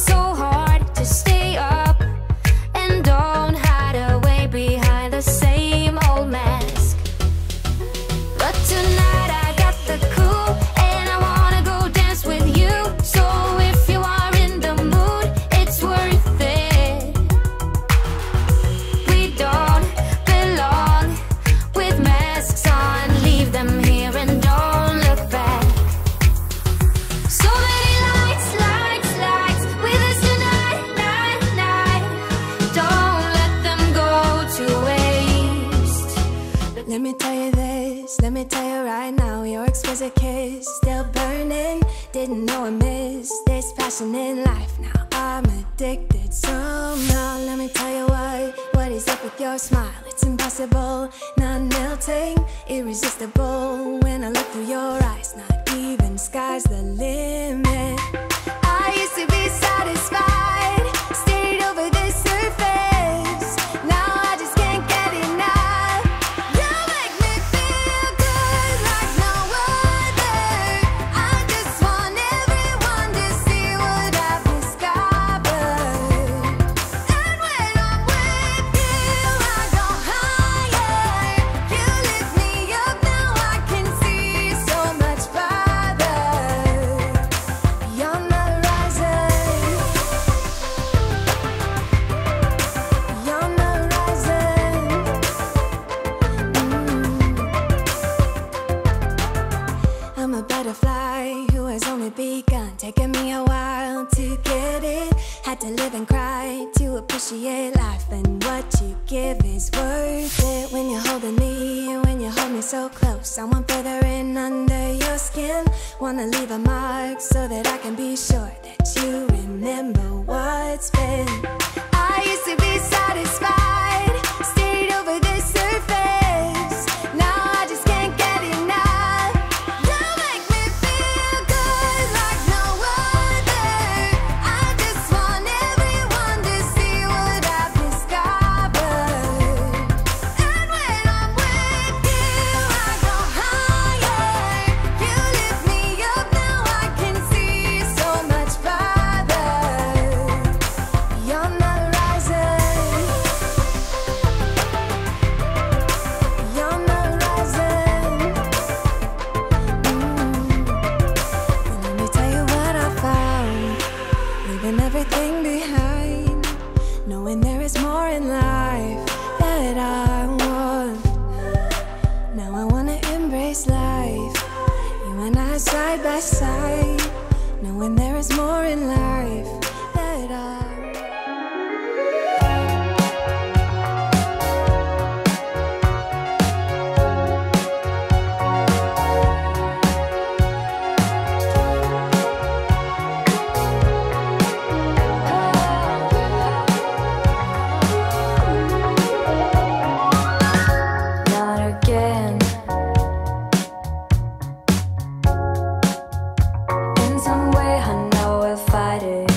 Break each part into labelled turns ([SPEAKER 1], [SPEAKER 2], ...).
[SPEAKER 1] so hard to stay up and don't hide away behind the same old mask. But tonight I got the cool and I wanna go dance with you. So if you are in the mood, it's worth it. We don't belong with masks on. Leave them here and don't look back. So many lights, lights, lights with us tonight, night, night. Don't let them go to waste.
[SPEAKER 2] Let me tell you this, let me tell you right now, your exquisite kiss still burning. Didn't know I missed this passion in life. Now I'm addicted somehow. Let me tell you what is up with your smile. It's impossible, not melting, irresistible. When I look through your eyes, not even sky's the limit. I used to be satisfied, stayed over the surface. Now I just can't get enough. You make me feel good like no other. I just want everyone to see what I've discovered. And when I'm with you, I go higher. You lift me up, now I can see so much farther. Beyond the horizon, beyond the horizon. I'm a butterfly who has only begun, taking me a while to get it. Had to live and cry to appreciate life, and what you give is worth it. When you're holding me, when you hold me so close, I want further in under your skin. Wanna leave a mark so that I can be sure that you remember what's been. I used to be satisfied, stayed over the surface. Now I just can't get enough. You make me feel good like no other. I just want everyone to see what I've discovered. And when I'm with you, I go higher. You lift me up, now I can see so much farther. Beyond the horizon, beyond the horizon. And let me tell you what I found, leaving everything behind, knowing there is more in life that I want. Now I wanna embrace life, you and I side by side, knowing there is more in life that I want.
[SPEAKER 1] Not again. In some way I know we'll fight it.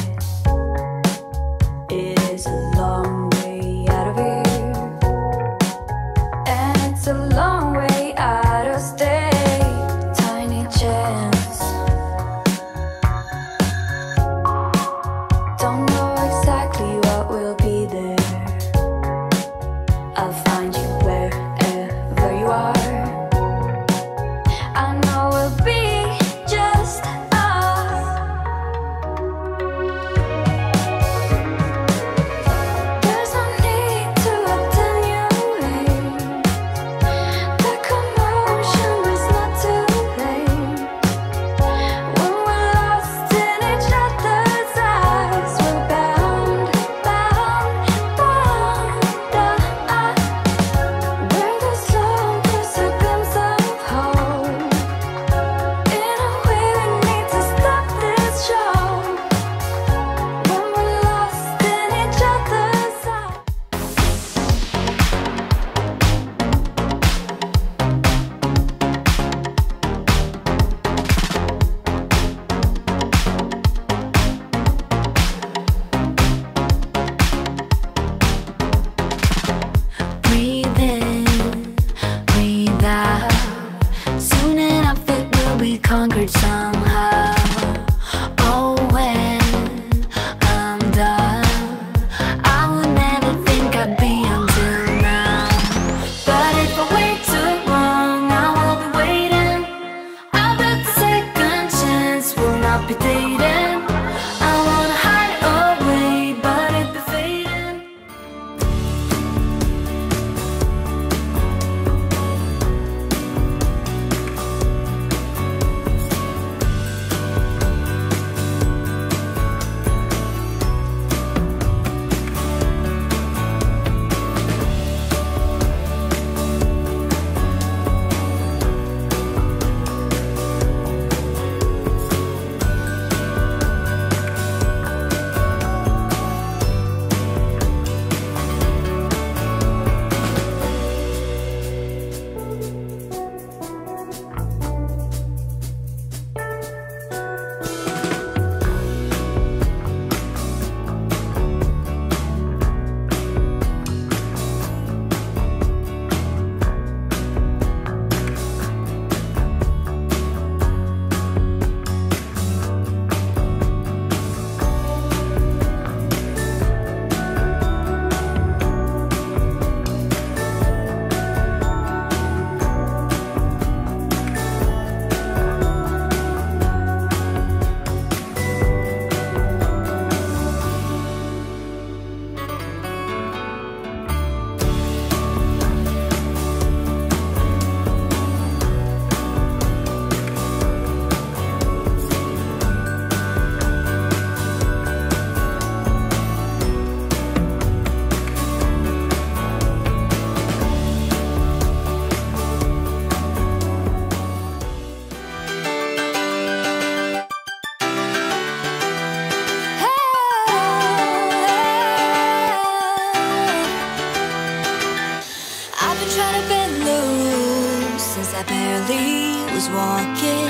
[SPEAKER 1] just walking.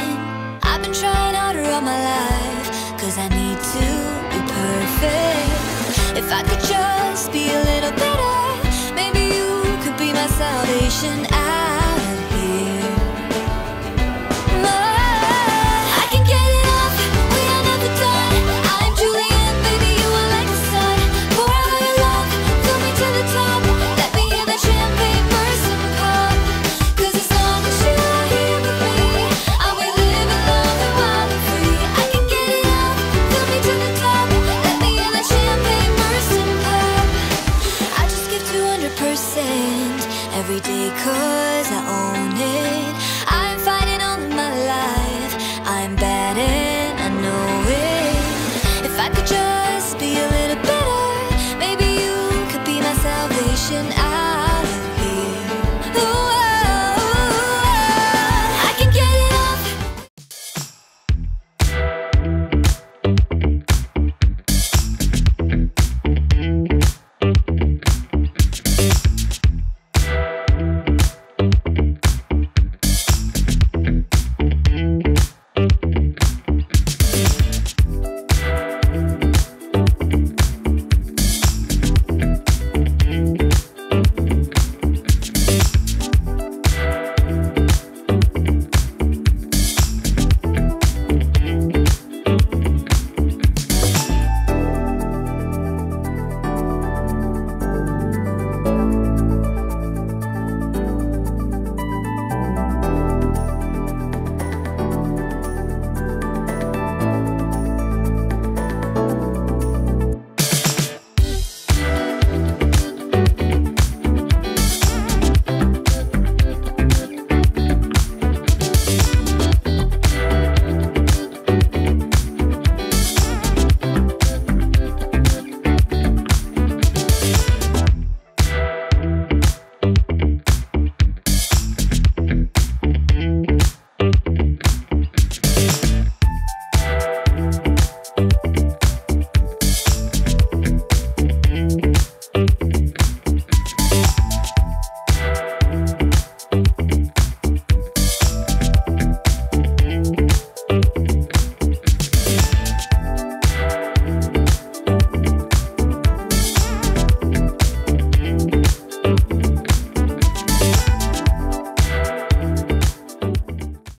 [SPEAKER 1] I've been trying harder all my life, cause I need to be perfect. If I could just be a little better, maybe you could be my salvation out of here. I can get it off, we are never done. I'm Julian, baby, you are like the sun. Pour out all your love, fill me to the top. Let me hear that champagne burst and pop. Cause as long as you are here with me, I'll be living, loving, wild and free. I can get it off, fill me to the top. Let me hear that champagne burst and pop. I just give 200% every day, cause